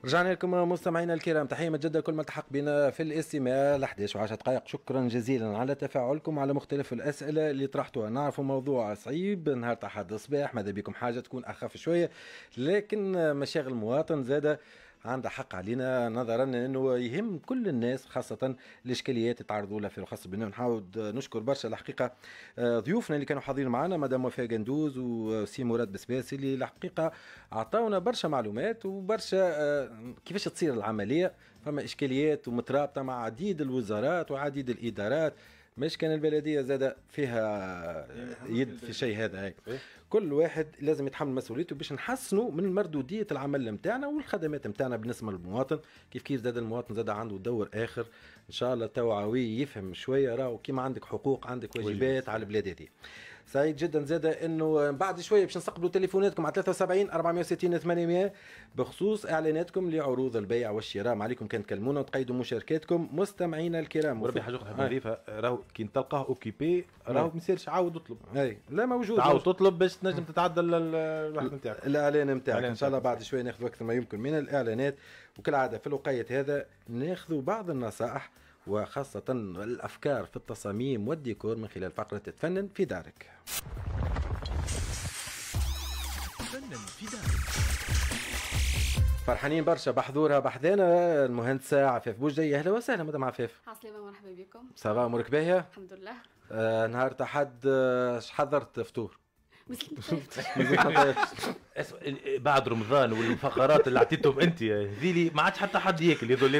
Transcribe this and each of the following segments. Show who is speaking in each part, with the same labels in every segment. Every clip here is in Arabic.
Speaker 1: رجعنا لكم مستمعينا الكرام، تحية مجدة لكل من التحق بنا في الاستماع ل 11 و10 دقائق. شكرا جزيلا على تفاعلكم على مختلف الأسئلة اللي طرحتوها. نعرفوا موضوع صعيب نهار أحد الصباح، ماذا بكم حاجة تكون أخف شوية، لكن مشاغل المواطن زادة عنده حق علينا، نظرا انه يهم كل الناس، خاصه الاشكاليات يتعرضوا لها في الخاص بنا. نحاول نشكر برشا الحقيقه ضيوفنا اللي كانوا حاضرين معنا، مدام وفاء قندوز وسي مراد بسباسي، اللي الحقيقه اعطاونا برشا معلومات وبرشا كيفاش تصير العمليه. فما اشكاليات ومترابطه مع عديد الوزارات وعديد الادارات، مش كان البلديه زاد فيها يد في شيء هذا. كل واحد لازم يتحمل مسؤوليته باش نحسنوا من مردوديه العمل نتاعنا والخدمات نتاعنا بالنسبه للمواطن. كيف زاد المواطن زاد عنده دور اخر ان شاء الله توعوي يفهم شويه، راهو كيما عندك حقوق عندك واجبات على البلاد هذه. سعيد جدا زاد انه بعد شويه باش نستقبلوا تليفوناتكم على 73 460 800 بخصوص اعلاناتكم لعروض البيع والشراء. ما عليكم كان تكلمونا وتقيدوا مشاركاتكم مستمعينا الكرام.
Speaker 2: وربي حاجه اخرى حاب نضيفها، راهو كي تلقاه اوكيبي راهو ما يصيرش عاود اطلب.
Speaker 1: اي لا موجود،
Speaker 2: تعاود تطلب باش تنجم تتعدل الوحده نتاعك،
Speaker 1: الاعلان نتاعك. ان شاء الله بعد شويه ناخذ اكثر ما يمكن من الاعلانات، وكالعاده في الوقايه هذا ناخذ بعض النصائح وخاصه الافكار في التصاميم والديكور من خلال فقره تفنن في دارك. فرحانين برشا بحضورها بحذانا المهندسه عفاف بوجدي. اهلا وسهلا مدام عفاف.
Speaker 3: عسلامة، مرحبا بكم.
Speaker 1: صباح امورك باهيه؟
Speaker 3: الحمد لله.
Speaker 1: نهار تحد اش حضرت فطور؟
Speaker 2: بعد رمضان والفقرات اللي عطيتهم انت هذيلي ما عادش حتى حد ياكل يظل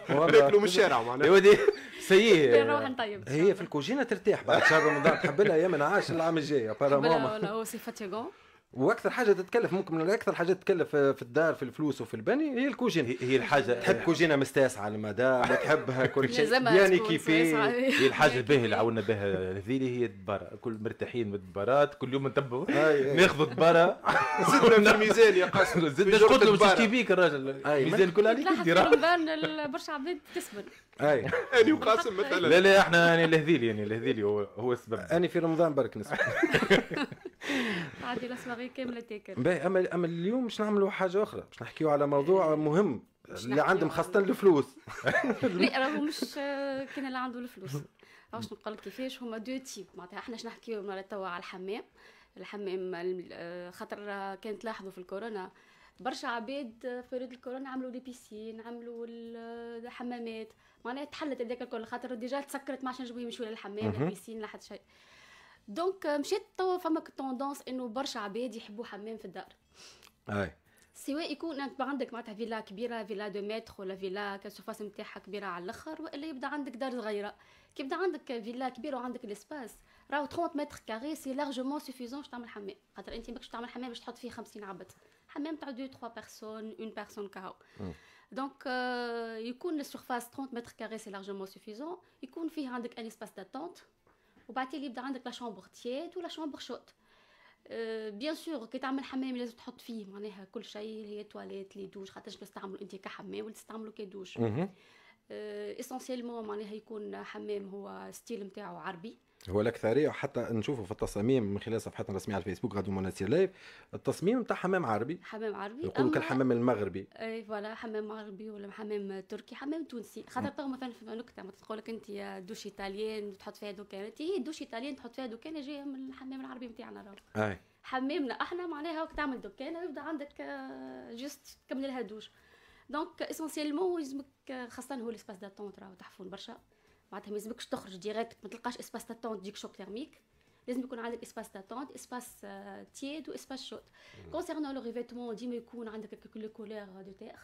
Speaker 4: ناكلوا من الشارع معناها.
Speaker 2: يا ودي سيء.
Speaker 3: نروح نطيب.
Speaker 1: هي في الكوجينه ترتاح بعد شهر رمضان، تحب لها يا من عاش العام الجاي ابارامون.
Speaker 3: ولا هو سي فاتيغون.
Speaker 1: واكثر حاجه تتكلف، ممكن من اكثر حاجه تتكلف في الدار في الفلوس وفي البني هي الكوجينه.
Speaker 2: هي الحاجه
Speaker 1: تحب كوجينه مستاسعه المدام، تحبها كل شيء يعني كيفي.
Speaker 2: هي الحاجه الباهيه اللي عاونا بها هذيلي هي الدباره، كل مرتاحين من الدبارات، كل يوم نتبعوا ناخذوا الدباره.
Speaker 4: زدنا في الميزان يا قاسم،
Speaker 2: زدنا قلت له مش كيفيك الراجل الميزان كل عليك
Speaker 3: انت راه رمضان برشا عباد تسبن.
Speaker 1: اي
Speaker 4: انا وقاسم مثلا.
Speaker 2: لا احنا يعني الهذيلي، يعني الهذيلي هو السبب.
Speaker 1: انا في رمضان برك نسبة.
Speaker 3: عادي الاسواغي كامله تاكل.
Speaker 1: باهي اما اليوم باش نعملوا حاجه اخرى، باش نحكيوا على موضوع مهم اللي عندهم خاصه الفلوس.
Speaker 3: لا راهو مش كان اللي عنده الفلوس. واش نقول كيفاش هما دو تيب. معناتها احنا باش نحكيو على توا على الحمام خاطر كانت لاحظوا في الكورونا برشا عباد في ريد الكورونا عملوا دي بيسين، عملوا الحمامات، معناها تحلت هذاك الكل خاطر ديجا تسكرت ما عادش نجموا يمشوا للحمام لا بيسين لا حتى شيء. دونك مشيت توا فما توندونس انه برشا عباد يحبوا حمام في الدار.
Speaker 1: اي
Speaker 3: سواء يكون انت عندك معناتها فيلا كبيره، فيلا دو متر ولا فيلا كالسوفاس نتاعها كبيره على الاخر، والا يبدا عندك دار صغيره. كي يبدا عندك فيلا كبيره وعندك الاسباس راهو 30 متر كاري سي لارجومون سوفيزون باش تعمل حمام، خاطر انت ماكش تعمل حمام باش تحط فيه 50 عبد، حمام تاع 2 3 بيرسون، اون بيرسون كاو. دونك يكون السورفاس 30 متر كاري سي لارجومون سوفيزون، يكون فيه عندك ان اسباس داتونت، وبعدين يبدا عندك لا شامبر تياد ولا شامبر شوت. بيان سور كي تعمل حمام لازم تحط فيه معناها كل شيء، هي تواليت لي دوش، خاطرش تستعملوا انت كحمام ولا تستعملوا كدوش. اسونسيلمون معناها يكون حمام هو ستيل نتاعو عربي.
Speaker 1: هو الاكثريه حتى نشوفوا في التصاميم من خلال صفحتنا الرسميه على الفيسبوك غادي مناسير لايف، التصميم نتاع حمام عربي.
Speaker 3: حمام عربي
Speaker 1: يقولوا كالحمام المغربي.
Speaker 3: اي فوالا، حمام عربي ولا حمام تركي، حمام تونسي. خاطر تو مثلا في نكته ما تقول لك انت يا دوش ايطاليان تحط فيها دوكان، هي دوش ايطاليان تحط فيها دوكان جايه من الحمام العربي نتاعنا راهو.
Speaker 1: اي
Speaker 3: حمامنا احنا معناها وقت تعمل دكان ويبدا عندك جوست تكمل لها دوش. دونك اسونسيلمون يلزمك خاصه هو الاسباس داتونت راهو تحفون برشا، معناتها ما يلزمكش تخرج ديريكت ما تلقاش اسباس داتونت تجيك شوك تيرميك، لازم يكون عندك اسباس داتونت، اسباس تياد واسباس شوت. كونسيرنون لو ريفيتمون ديما يكون عندك كل كولير دو تير،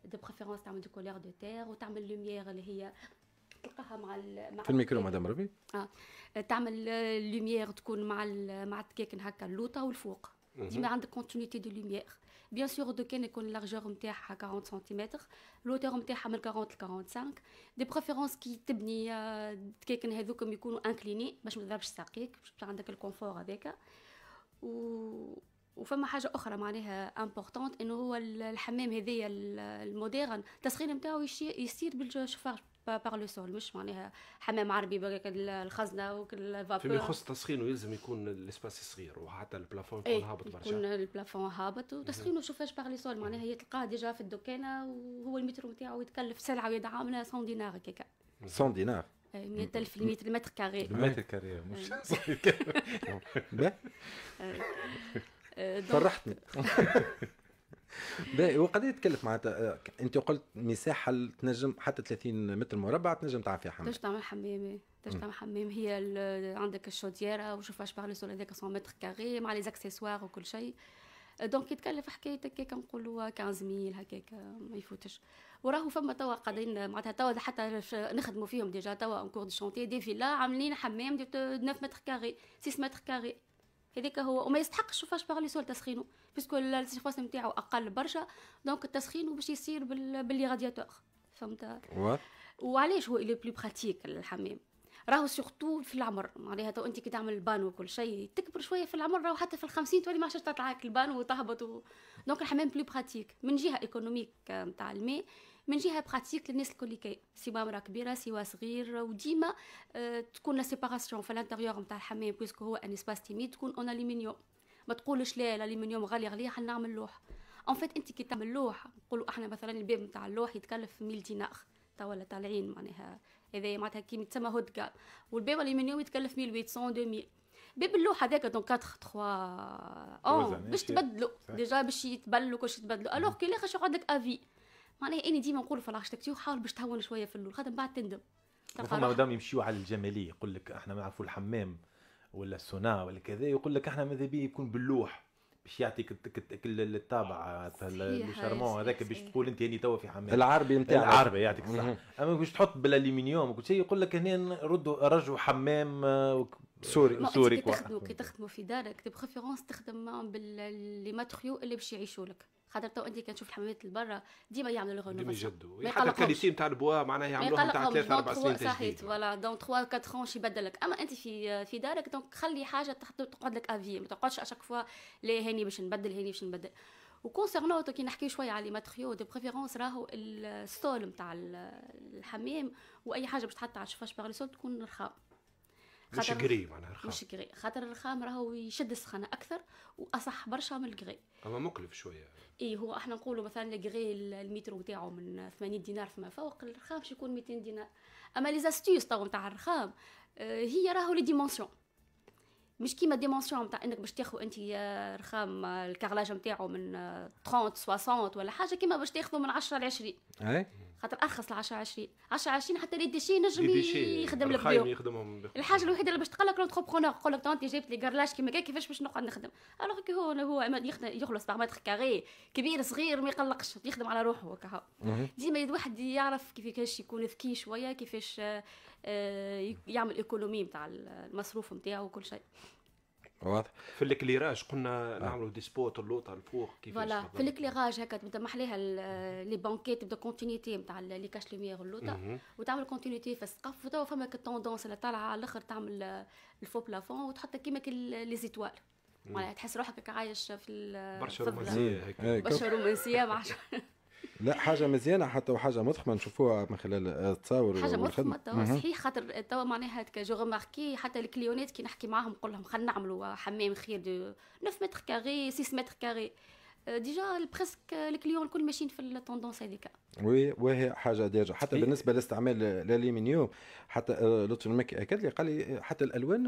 Speaker 3: دو بريفيرونس تعمل دو كولير دو تير، وتعمل لوميير اللي هي تلقاها مع
Speaker 1: في الميكرو مدام ربي.
Speaker 3: تعمل لوميير تكون مع التكاكن هكا اللوطه والفوق، ديما عندك كونتينيتي دو لوميير. بيان سور دو كان يكون لارجور نتاعها 40 سنتيمتر، لوتور نتاعها من 40 ل 45، دي بريفيرونس كي تبني التكاكن هذوكم يكونوا انكليني باش ما تضربش ساقيك، باش عندك الكونفور هذاك. وفما حاجه اخرى معناها امبورطونت انه هو الحمام هذايا الموديرن التسخين نتاعو يصير بالشوفاج باغ لو سول، مش معناها حمام عربي الخزنه والفابور.
Speaker 4: فيما يخص تسخينه يلزم يكون الاسباس صغير وحتى البلافون يكون هابط برشا.
Speaker 3: يكون البلافون هابط وتسخينه شوفاش باغ لو سول، معناها هي تلقاه ديجا في الدكانه وهو المتر نتاعو يتكلف سلعه ويد عامله 100 دينار هكاك.
Speaker 1: 100 دينار
Speaker 3: 100,000 المتر كاري.
Speaker 2: المتر كاري مش
Speaker 1: فرحتني. باهي وقد يتكلف معناتها انت قلت مساحه تنجم حتى 30 متر مربع تنجم تعمل فيها حمام.
Speaker 3: تنجم تعمل حمام، تنجم تعمل حمام. هي عندك الشوديره وشوفاش باغ لو سول هذاك 100 متر كاري مع لي زاكسيسوار وكل شيء. دونك يتكلف حكايه هكاك نقولوا 15,000 هكاك ما يفوتش. وراهو فما توا قاعدين معناتها توا حتى نخدموا فيهم ديجا توا ان كور دو شونتي دي فيلا عاملين حمام دي 9 متر كاري 6 متر كاري. هذاك هو وما يستحقش شوفاش باغ لي سول تسخينه باسكو السيرفاس نتاعو اقل برشا. دونك التسخين باش يصير باللي رادياتور فهمت. وعلاش هو لي بلو براتيك الحمام راهو سورتو في العمر. معناها تو انت كي تعمل البانو وكل شيء تكبر شويه في العمر، راهو حتى في ال50 تولي ما عادش تطلعك البانو وتهبط دونك الحمام بلو براتيك من جهه ايكونوميك نتاع الماء، من جهه براتيك للناس الكل كي سواء مرا كبيره سواء صغير. وديما تكون لا سيباراسيون في الانتيريور نتاع الحمام بيسكو هو ان اسباس تيميد تكون اون الومنيوم. ما تقولش لا الالومنيوم غالي حنا نعمل لوح. ان فيت انت كي تعمل لوح نقولوا احنا مثلا الباب نتاع اللوح يتكلف 1000 دينار ولا طالعين معناها هذا معناتها كي يتسمى هود كاب، والباب الالومنيوم يتكلف 1800 2000. باب اللوح هذاك دونك 4 3 باش تبدلوا ديجا باش يتبلوا كلشي يتبدلوا. الوغ كي لاخر يقعد لك افي. معناها اني ديما نقول في الاركتيكتور حاول باش تهون شويه في اللول خاطر بعد تندم.
Speaker 2: فما مادام يمشيو على الجماليه يقول لك احنا ما نعرفوا الحمام ولا السونا ولا كذا، يقول لك احنا ماذا بيه يكون باللوح باش يعطيك الطابع الشارمون هذاك باش تقول انت هاني توا في حمام
Speaker 1: العربي نتاعك
Speaker 2: العربي يعطيك الصح. اما باش تحط بالالومنيوم وكل شيء يقول لك هنا رجعوا حمام سوري
Speaker 3: كي تخدموا في دارك دي بريفيرونس تخدم باللي ماتريو اللي باش يعيشوا لك. خاطر تو انت كتشوف الحمامات البرا ديما يعملوا رينوفاسيون
Speaker 4: ديما يجدوا حتى الكاليتي نتاع البوا معناها يعملوها نتاع 3-4 سنين
Speaker 3: صحيت ولا دون 3-4 ans يبدلك. اما انت في دارك دونك خلي حاجه تقعد لك افي، ما تقعدش اشاك فوا لا هاني باش نبدل هاني باش نبدل. وكونسيرنو كي نحكي شويه على لي ماتريو دي بريفيرونس راهو الستول نتاع الحمام واي حاجه باش تحط على الشفاش باغ لي سول تكون رخام.
Speaker 4: مش كري معناها رخام.
Speaker 3: مش كري خاطر الرخام راهو يشد السخانه اكثر واصح برشا من الكري.
Speaker 4: اما مكلف شويه.
Speaker 3: اي هو احنا نقولوا مثلا الكري المتر نتاعو من 80 دينار فما فوق، الرخام باش يكون 200 دينار. اما لي زاستيوس طاو نتاع الرخام هي راهو لي ديمونسيون مش كيما ديمونسيون نتاع انك باش تاخذ انت رخام الكارلاج نتاعو من 30 60 ولا حاجه كيما باش تاخذه من 10 ل 20.
Speaker 1: اي
Speaker 3: خاطر ارخص ل 10 20 حتى لي ديشي نجم يخدم لك بيهم. الحاجه الوحيده اللي باش تقلق لونتربرونور يقول لك انت جبت لي كارلاج كيما كيف كيفاش باش نقعد نخدم. الوغ كي هو يخلص باغ كاري كبير صغير ما يقلقش يخدم على روحه هكا. ديما الواحد يعرف كيفاش يكون ذكي شويه كيفاش يعمل ايكونومي نتاع المصروف نتاعو وكل شيء.
Speaker 1: واضح.
Speaker 4: في الكليراج قلنا نعملوا دي سبوت اللوطه الفوق كيفاش
Speaker 3: فوالا في الكليراج هكا تبدا محليها لي بانكيت تبدا كونتينيتي نتاع لي كاش لوميير اللوطه وتعمل كونتينيتي في السقف. وتوا فما التوندونس اللي طالعه على الاخر تعمل الفو بلافون وتحط كيما لي زيتوال معناها تحس روحك عايش في
Speaker 4: برشا رومانسيه هيك
Speaker 3: برشا رومانسيه مع
Speaker 1: لا حاجه مزيانه حتى وحاجه مضخمه نشوفوها من خلال التصاور
Speaker 3: حاجه مضخمه توا صحيح. خاطر توا معناها جو ريماركي حتى الكليونات كي نحكي معاهم نقول لهم خلينا نعملوا حمام خير دو 9 متر كاري 6 متر كاري ديجا بريسك الكليون الكل ماشيين في التوندونس هذيك.
Speaker 1: وي وهي حاجه ديجا حتى بالنسبه لاستعمال الالومنيوم. حتى لطفي المكي اكد لي قال لي حتى الالوان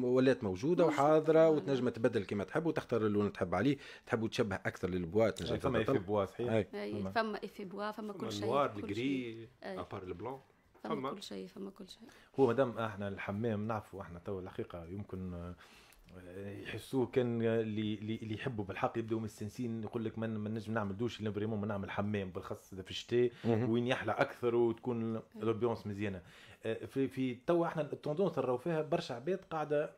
Speaker 1: ولات موجوده وحاضره وتنجم تبدل كما تحب وتختار اللون اللي تحب عليه تحب تشبه اكثر للبوا تنجم
Speaker 2: فما ايفي بوا صحيح.
Speaker 3: فما ايفي بوا فما كل شيء
Speaker 4: النوار الجري ابار البلون
Speaker 3: فما كل شيء فما كل شيء.
Speaker 2: هو مادام احنا الحمام نعرفوا احنا تو الحقيقه يمكن يحسوه كان اللي يحبوا بالحق يبداو مستنسين يقول لك ما نجم نعمل دوش الا بريمون ما نعمل حمام بالخاص في الشتاء وين يحلى اكثر وتكون الامبيونس مزيانه. في تو احنا التوندونس نراو فيها برشا عباد قاعده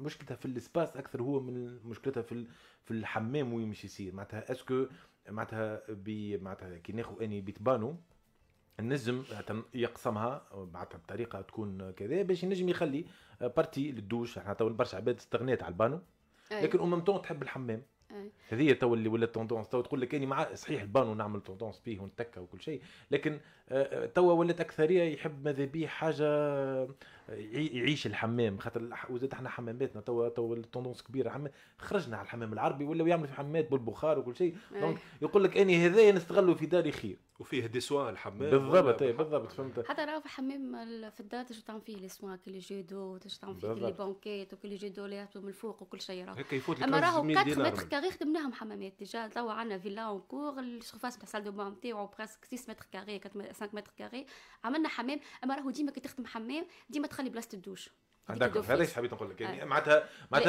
Speaker 2: مشكلتها في الاسباس اكثر هو من مشكلتها في الحمام وين مش يصير معناتها اسكو معناتها كي ناخذ اني بيتبانو النجم يقسمها معناتها بطريقه تكون كذا باش النجم يخلي بارتي للدوش. احنا تو برشا عباد استغنيت على البانو لكن ميم طون تحب الحمام هذه تو اللي ولا توندونس، تو تقول لك اني مع صحيح البانو نعمل توندونس بيه ونتكا وكل شيء، لكن توا ولات اكثريه يحب ماذا بيه حاجه يعيش الحمام، خاطر وزاد احنا حماماتنا تو التوندونس كبيره، حمام خرجنا على الحمام العربي ولا يعملوا في حمامات بالبخار وكل شيء، دونك يقول لك اني هذايا نستغلوا في داري خير،
Speaker 4: وفيه دي سوا الحمام
Speaker 2: بالضبط بالضبط فهمت.
Speaker 3: حتى راهو في حمام في الدار تجي تعمل فيه لي سوا كي لي جودو، تجي تعمل فيه لي بونكيت وكل لي جودو اللي يهبطوا من الفوق وكل شيء راهو
Speaker 4: هكا يفوت لك
Speaker 3: اما راهو
Speaker 4: 1000
Speaker 3: 4
Speaker 4: دينار
Speaker 3: متر كاري خدمناهم حمامات ديجا، توا عندنا فيلا اونكور السورفاس تاع سال دو بان نتاعو بريسك 6 متر كاري 5 متر كاري، عملنا حمام. اما راهو ديما كي تخدم حمام ديما تخلي بلاصه الدوش.
Speaker 2: عندك هذا حبيت نقول لك يعني معناتها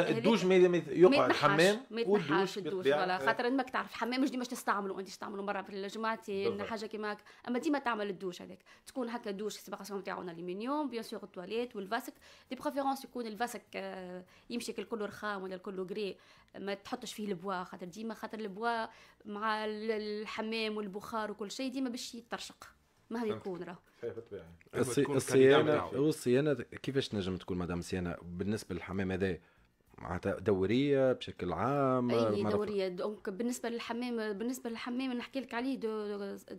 Speaker 2: الدوش ما يقع الحمام
Speaker 3: والدوش ولا خاطر انك تعرف حمام مش ديما تستعملوا، انت تستعملوا مره في الجمعتين حاجه كيما اما ديما تعمل الدوش هذاك تكون هكا دوش سيباراسيون نتاعو الالومنيوم بيان سور التواليت والفاسك دي بريفيرونس يكون الفاسك يمشي كله رخام ولا كله غري، ما تحطش فيه البوا خاطر ديما خاطر البوا مع الحمام والبخار وكل شيء ديما باش يترشق ما يكون راه
Speaker 1: الصيانه كيفاش نجم تكون مدام صيانه بالنسبه للحمام هذا معناتها دوريه بشكل عام؟
Speaker 3: اي دوريه. دونك بالنسبه للحمام نحكي لك عليه دو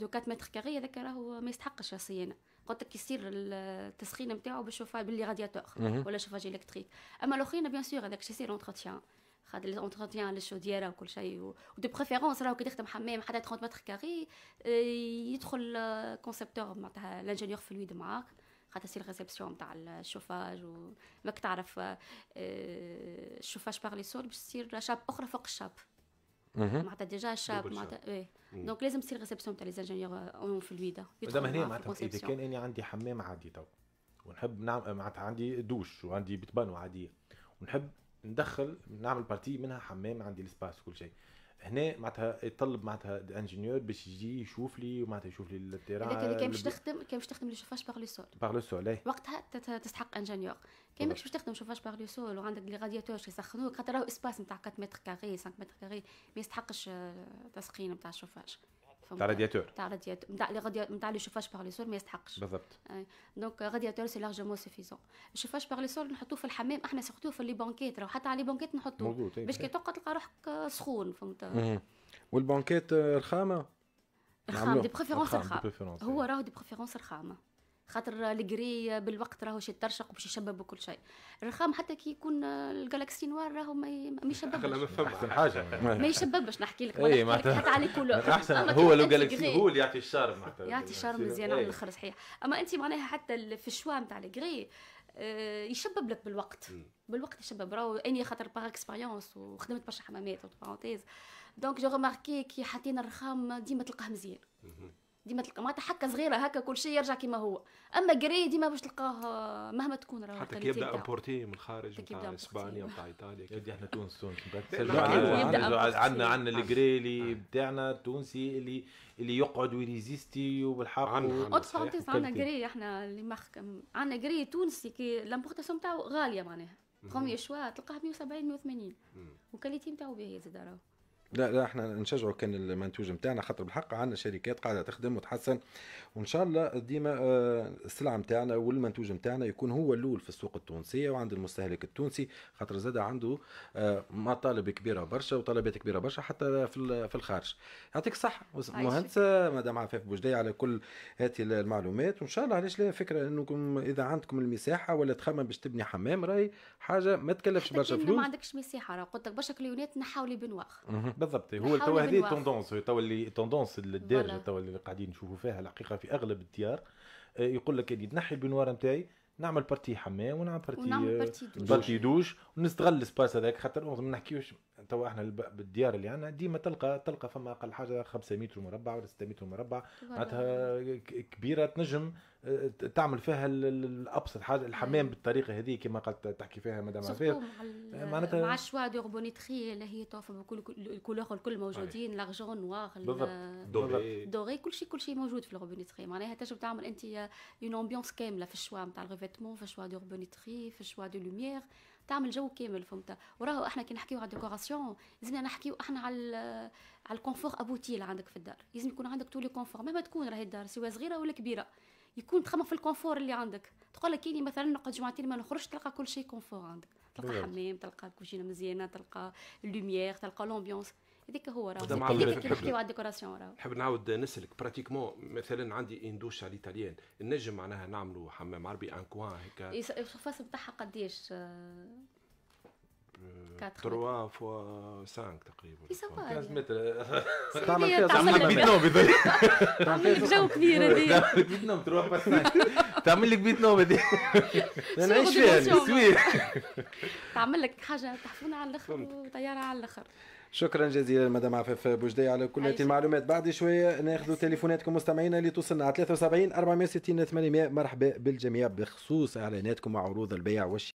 Speaker 3: 4 متر كاري هذاك راهو ما يستحقش الصيانه، قلت لك يصير التسخين نتاعو بالشوفاج باللي رادياتور ولا شوفاج الكتريك. اما الاخرين بيان سور هذاك يصير اونتروتيان، خاطر لي اونتروتيان للشوديره وكل شيء ودي بريفيرونس راهو كي تخدم حمام حتى 30 متر كاري يدخل كونسيبتور معناتها الانجينيور فلويد معاك خاطر سي الريسبسيون نتاع الشوفاج وماك تعرف الشوفاج باغ لي سول باش تصير شاب اخرى فوق الشاب معناتها ديجا الشاب معناتها دونك لازم تصير ريسبسيون تاع لي انجينيور اون فلويد.
Speaker 2: مادام هنا معناتها اذا كان اني عندي حمام عادي تو ونحب نعمل معناتها عندي دوش وعندي بتبانو عاديه ونحب ندخل نعمل بارتي منها حمام عندي الاسباس وكل شيء، هنا معناتها يطلب معناتها انجينيور باش يجي يشوف لي ومعناتها يشوف لي التيران
Speaker 3: هذاك كان باش تخدم لي شوفاج باغ لو سول وقتها تستحق انجينيور. كان باش تخدم شوفاج باغ لو سول وعندك لي رادياتور يسخنوك خاطر راهو اسباس نتاع 4 متر كاري 5 متر كاري ما يستحقش تسخين نتاع الشوفاج
Speaker 2: تاع رادياتور
Speaker 3: نتاع لي شوفاج باغ لي سول ما يستحقش
Speaker 2: بالضبط.
Speaker 3: دونك رادياتور سي لارجومون سوفيزون. الشوفاج باغ لي سول نحطوه في الحمام احنا سورتو في لي بانكيت راهو حتى على لي بانكيت نحطوه باش كي تقعد تلقى روحك سخون فهمت.
Speaker 1: والبانكيت رخامه
Speaker 3: دي بريفيرونس رخام هو راهو دي بريفيرونس رخامه خاطر الجري بالوقت راهو شي ترشق وباش يشبب وكل شيء. الرخام حتى كي يكون الجالاكسي نوار راهو ما يشببش
Speaker 2: احسن حاجه
Speaker 3: ما يشببش نحكي لك حتى على كولور
Speaker 2: احسن هو لو جالاكسي هو اللي يعطي الشارم معناتها
Speaker 3: يعطي شارم مزيان على الاخر صحيح. اما انت معناها حتى في الشوا نتاع الجري يشبب لك بالوقت يشبب راهو اني خاطر باغ اكسبيريونس وخدمت برشا حمامات بارونتيز دونك جو ريماركي كي حاطين الرخام ديما تلقاه مزيان ديما تلقى معناتها حكه صغيره هكا كل شيء يرجع كما هو. اما جري ديما باش تلقاه مهما تكون راهو
Speaker 4: حتى كي يبدا امبورتي من الخارج نتاع اسبانيا نتاع ايطاليا
Speaker 2: يدي احنا تونس عندنا الجري اللي بتاعنا التونسي اللي يقعد ويريزيستي وبالحق
Speaker 3: اوتفونتيز عندنا جري احنا اللي مخ عندنا جري تونسي كي لامبورتاسيون تاعو غاليه معناها بروميير شوا تلقاه 170 180 وكاليتي نتاعو باهيه زاد راهو.
Speaker 1: لا احنا نشجعوا كان المنتوج نتاعنا خاطر بالحق عندنا شركات قاعده تخدم وتحسن وان شاء الله ديما السلعه نتاعنا والمنتوج نتاعنا يكون هو الاول في السوق التونسيه وعند المستهلك التونسي خاطر زاد عنده مطالب كبيره برشا وطلبات كبيره برشا حتى في الخارج. يعطيك الصحه مهندسه مدام عفاف بوجدي على كل هذه المعلومات وان شاء الله علاش لا فكره انكم اذا عندكم المساحه ولا تخمم باش تبني حمام راهي حاجه ما تكلفش برشا فلوس.
Speaker 3: ما عندكش مساحه راه قلت لك برشا كليونات نحاولي بنواغ
Speaker 2: بالضبط. هو تو هذه توندونس الدارجه تو اللي قاعدين نشوفوا فيها الحقيقه في اغلب الديار يقول لك اني نحي البنوار نتاعي نعمل بارتي حمام ونعمل بارتي دوش ونستغل السباس هذاك خاطر ما نحكيوش تو احنا بالديار اللي عندنا ديما تلقى فما اقل حاجه 5 متر مربع ولا 6 متر مربع معناتها كبيره تنجم تعمل فيها الابسط حاجه الحمام بالطريقه هذه كما قلت تحكي فيها مدام عفاف
Speaker 3: معناتها مع الشوا دو ربونيتري اللي هي توفى بكل الكولور الكل موجودين لارجون نوار دوري كل شيء موجود في الربونيتري معناها تنجم تعمل انت اون امبيونس كامله في الشوا نتاع الريفيتمون في الشوا دو ربونيتري في الشوا دو لوميير تعمل جو كامل فهمت. وراهو احنا كي نحكيو على الديكوراسيون لازمنا نحكيو احنا على الكونفور ابوتي اللي عندك في الدار. لازم يكون عندك طول الكونفور مهما تكون راهي الدار سواء صغيره ولا كبيره يكون تخمم في الكونفور اللي عندك. تقول لك كيني مثلا نقعد جمعتين ما نخرجش تلقى كل شيء كونفور عندك تلقى حمام، تلقى كوجينه مزيانه، تلقى اللوميير، تلقى لومبيونس. هذيك هو
Speaker 4: هذا
Speaker 3: راه
Speaker 4: معلم.
Speaker 3: هذيك كي نحكيو على الديكوراسيون راه.
Speaker 4: نحب نعاود نسلك براتيكمون مثلا عندي اندوش على الايطاليان النجم معناها نعملوا حمام عربي ان كوان هيك
Speaker 3: السوفاس نتاعها قداش؟
Speaker 4: 3 فوا 5 تقريبا
Speaker 2: 15 متر
Speaker 1: تعمل
Speaker 3: هي
Speaker 1: فيها
Speaker 3: تعمل
Speaker 1: زعما
Speaker 3: لك
Speaker 2: بيت نوم
Speaker 3: تعمل لك جو كبير هذه.
Speaker 2: تعمل لك بيت نوم تروح بس تعمل لك بيت نوم هذه
Speaker 1: نعيش فيها
Speaker 2: تسويق.
Speaker 3: تعمل لك حاجه تحفونه على الاخر وطياره على الاخر.
Speaker 1: شكرا جزيلا مدام عفاف بوجدي على كل هذه المعلومات. بعد شويه ناخذ تليفوناتكم مستمعينا اللي توصلنا على 73 460 800. مرحبا بالجميع بخصوص اعلاناتكم وعروض البيع والشراء.